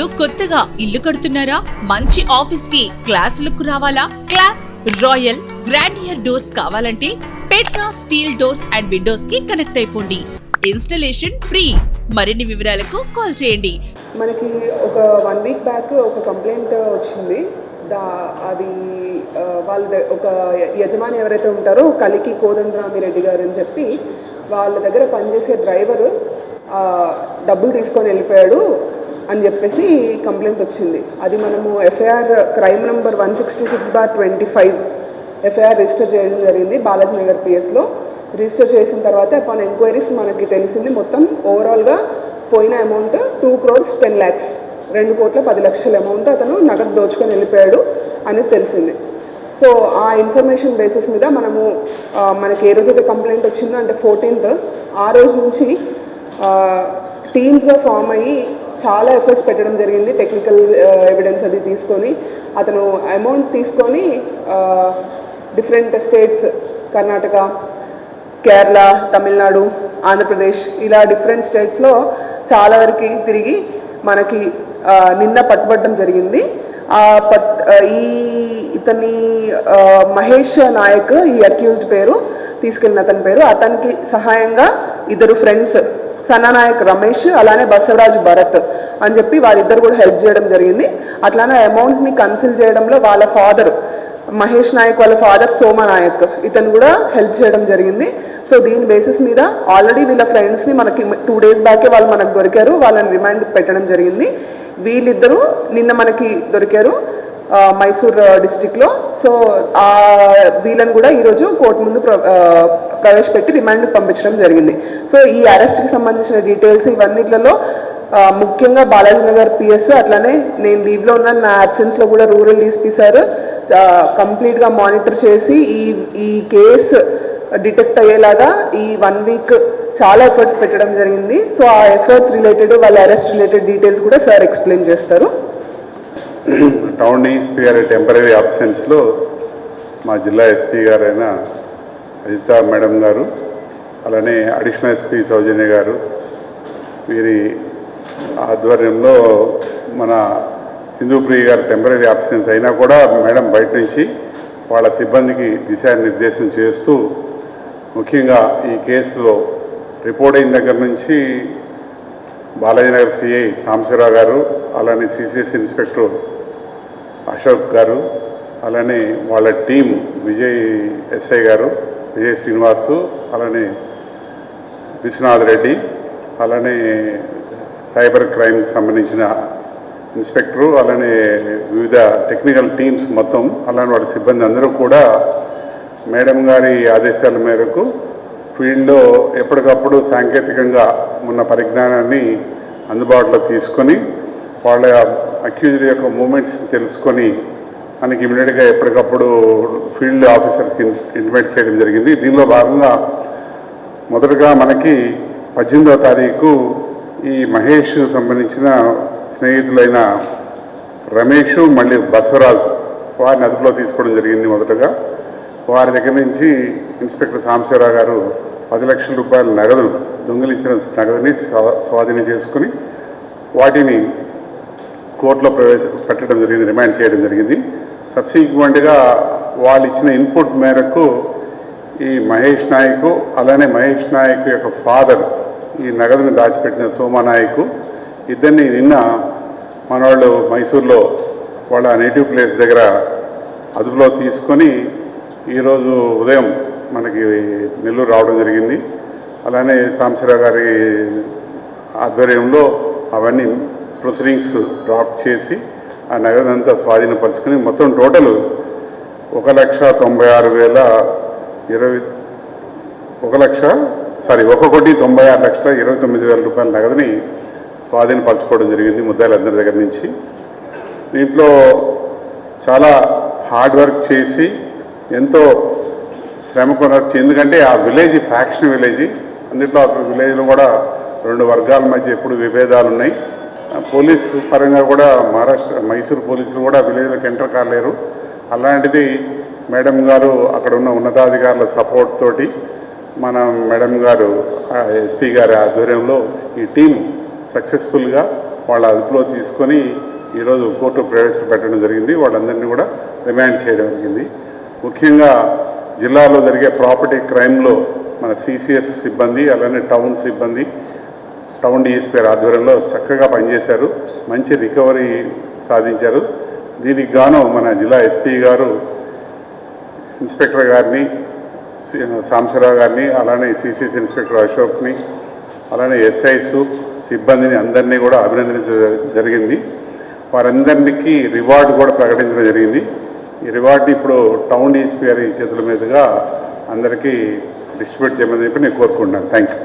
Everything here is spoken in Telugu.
నిరుద్యోగులు కొత్తగా ఇల్లు కడుతున్నారా? మంచి ఆఫీస్ కి క్లాస్ లుక్ రావాలా? క్లాస్ రాయల్ గ్రాండియర్ డోర్స్ కావాలంటే Petra steel doors and Windows కి కనెక్ట్ అయిపోండి. Installation free. మరిన్ని వివరాలకు కాల్ చేయండి. మనకి ఒక 1 వీక్ బ్యాక్ ఒక కంప్లైంట్ వచ్చింది. అది వాళ్ళ ఒక యజమాని ఎవరైతే ఉంటారో కలికి కోదండరామిరెడ్డి గారు అని చెప్పి వాళ్ళ దగ్గర పనిచేసే డ్రైవరు డబ్బులు తీసుకొని వెళ్ళిపోయాడు అని చెప్పేసి కంప్లైంట్ వచ్చింది. అది మనము FIR crime number 166/25 FIR register చేయడం జరిగింది బాలాజీ నగర్ పిఎస్లో. రిజిస్టర్ చేసిన తర్వాత అపాన్ ఎంక్వైరీస్ మనకి తెలిసింది మొత్తం ఓవరాల్గా పోయిన అమౌంట్ 2 crores 10 lakhs 2,10,00,000 అమౌంట్ అతను నగదు దోచుకొని వెళ్ళిపోయాడు అనేది తెలిసింది. సో ఆ ఇన్ఫర్మేషన్ బేసిస్ మీద మనము మనకి ఏ రోజైతే కంప్లైంట్ వచ్చిందో అంటే 14th ఆ రోజు నుంచి టీమ్స్గా ఫామ్ అయ్యి చాలా ఎఫర్ట్స్ పెట్టడం జరిగింది. టెక్నికల్ ఎవిడెన్స్ అది తీసుకొని అతను అమౌంట్ తీసుకొని డిఫరెంట్ స్టేట్స్ కర్ణాటక, కేరళ, తమిళనాడు, ఆంధ్రప్రదేశ్ ఇలా డిఫరెంట్ స్టేట్స్లో చాలా వరకు తిరిగి మనకి నిన్న పట్టుబడడం జరిగింది. ఇతని మహేష్ నాయక్ ఈ అక్యూజ్డ్ పేరు తీసుకెళ్ళిన అతని పేరు. అతనికి సహాయంగా 2 ఫ్రెండ్స్ సన్నానాయక్ రమేష్ అలానే బసవరాజు భరత్ అని చెప్పి వారిద్దరు కూడా హెల్ప్ చేయడం జరిగింది. అట్లానే అమౌంట్ని కన్సిల్ చేయడంలో వాళ్ళ ఫాదర్ మహేష్ నాయక్ వాళ్ళ ఫాదర్ సోమనాయక్ ఇతను కూడా హెల్ప్ చేయడం జరిగింది. సో దీని బేసిస్ మీద ఆల్రెడీ వీళ్ళ ఫ్రెండ్స్ని మనకి 2 days బ్యాకే వాళ్ళు మనకు దొరికారు. వాళ్ళని రిమాండ్ పెట్టడం జరిగింది. వీళ్ళిద్దరూ నిన్న మనకి దొరికారు మైసూర్ డిస్టిక్లో. సో వీళ్ళని కూడా ఈరోజు కోర్టు ముందు ప్రవేశపెట్టి రిమాండ్కి పంపించడం జరిగింది. సో ఈ అరెస్ట్కి సంబంధించిన డీటెయిల్స్ ఇవన్నిట్లలో ముఖ్యంగా బాలాజీ నగర్ పిఎస్ అట్లానే నేను లీవ్లో ఉన్న నా అబ్సెన్స్లో కూడా రూరల్ డీఎస్పీ సార్ కంప్లీట్గా మానిటర్ చేసి ఈ కేసు డిటెక్ట్ అయ్యేలాగా ఈ 1 week చాలా ఎఫర్ట్స్ పెట్టడం జరిగింది. సో ఆ ఎఫర్ట్స్ రిలేటెడ్ వాళ్ళ అరెస్ట్ రిలేటెడ్ డీటెయిల్స్ కూడా సార్ ఎక్స్ప్లెయిన్ చేస్తారు. టౌన్ ఎస్పీ గారి టెంపరీ ఆబ్సెన్స్లో మా జిల్లా ఎస్పీ గారైన అజితా మేడం గారు అలానే అడిషనల్ ఎస్పీ సౌజన్య గారు వీరి ఆధ్వర్యంలో మన సింధుప్రియ గారు టెంపరీ ఆబ్సెన్స్ అయినా కూడా మేడం బయట నుంచి వాళ్ళ సిబ్బందికి దిశానిర్దేశం చేస్తూ ముఖ్యంగా ఈ కేసులో రిపోర్ట్ అయిన దగ్గర నుంచి బాలాజీనగర్ సిఐ సాంబశివరావు గారు అలానే సిసిఎస్ ఇన్స్పెక్టర్ అశోక్ గారు అలానే వాళ్ళ టీం విజయ్ ఎస్ఐ గారు విజయ్ శ్రీనివాసు అలానే విశ్వనాథ్ రెడ్డి అలానే సైబర్ క్రైమ్కి సంబంధించిన ఇన్స్పెక్టరు అలానే వివిధ టెక్నికల్ టీమ్స్ మొత్తం అలానే వాళ్ళ సిబ్బంది అందరూ కూడా మేడం గారి ఆదేశాల మేరకు ఫీల్డ్లో ఎప్పటికప్పుడు సాంకేతికంగా ఉన్న పరిజ్ఞానాన్ని అందుబాటులో తీసుకొని వాళ్ళ అక్యూజ్డ్ యొక్క మూమెంట్స్ తెలుసుకొని మనకి ఇమీడియట్గా ఎప్పటికప్పుడు ఫీల్డ్ ఆఫీసర్స్కి ఇంటిమేట్ చేయడం జరిగింది. దీనిలో భాగంగా మొదటగా మనకి 18వ తారీఖు ఈ మహేష్ సంబంధించిన స్నేహితులైన రమేష్ మళ్ళీ బసవరాజు వారిని అదుపులో తీసుకోవడం జరిగింది. మొదటగా వారి దగ్గర నుంచి ఇన్స్పెక్టర్ సాంబశివరావు గారు 10 లక్షల రూపాయల నగదు దొంగిలించిన నగదుని స్వాధీనం చేసుకుని వాటిని కోర్టులో పెట్టడం జరిగింది, రిమాండ్ చేయడం జరిగింది. సబ్సిక్వెంట్గా వాళ్ళు ఇచ్చిన ఇన్పుట్ మేరకు ఈ మహేష్ నాయక్ అలానే మహేష్ నాయక్ యొక్క ఫాదర్ ఈ నగదుని దాచిపెట్టిన సోమానాయక్ ఇద్దరిని నిన్న మన వాళ్ళు మైసూర్లో వాళ్ళ నేటివ్ ప్లేస్ దగ్గర అదుపులో తీసుకొని ఈరోజు ఉదయం మనకి నెల్లూరు రావడం జరిగింది. అలానే సాంబశివరావు గారి ఆధ్వర్యంలో అవన్నీ ప్రొసీడింగ్స్ డ్రాప్ చేసి ఆ నగదంతా స్వాధీనపరుచుకొని మొత్తం టోటల్ 1,96,29,000 రూపాయల నగదుని స్వాధీనపరచుకోవడం జరిగింది ముద్దాయిలందరి దగ్గర నుంచి. దీంట్లో చాలా హార్డ్ వర్క్ చేసి ఎంతో శ్రమ కొనర్చి, ఎందుకంటే ఆ విలేజ్ ఫ్యాక్షన్ విలేజ్, అందులో ఆ విలేజ్లో కూడా 2 వర్గాల మధ్య ఎప్పుడు విభేదాలు ఉన్నాయి. పోలీసు పరంగా కూడా మైసూరు పోలీసులు కూడా విలేజ్లోకి ఎంటర్ కాలేరు. అలాంటిది మేడం గారు అక్కడ ఉన్న ఉన్నతాధికారుల సపోర్ట్ తోటి మన మేడం గారు ఎస్పీ గారి ఆధ్వర్యంలో ఈ టీం సక్సెస్ఫుల్గా వాళ్ళ అదుపులో తీసుకొని ఈరోజు కోర్టు ప్రవేశపెట్టడం జరిగింది. వాళ్ళందరినీ కూడా రిమాండ్ చేయడం జరిగింది. ముఖ్యంగా జిల్లాలో జరిగే ప్రాపర్టీ క్రైమ్లో మన సిసిఎస్ సిబ్బంది అలానే టౌన్ సిబ్బంది టౌన్ డిఎస్పీ ఆధ్వర్యంలో చక్కగా పనిచేశారు, మంచి రికవరీ సాధించారు. దీనికి గాను మన జిల్లా ఎస్పీ గారు ఇన్స్పెక్టర్ గారిని, సాంబశివరావు గారిని, అలానే సిసిఎస్ ఇన్స్పెక్టర్ అశోక్ని, అలానే ఎస్ఐస్ సిబ్బందిని అందరినీ కూడా అభినందించడం జరిగింది. వారందరికీ రివార్డు కూడా ప్రకటించడం జరిగింది. ఈ రివార్డు ఇప్పుడు టౌన్ డిఎస్పీ గారి చేతుల మీదుగా అందరికీ డిస్ట్రిబ్యూట్ చేయమని చెప్పి నేను కోరుకుంటున్నాను. Thank you.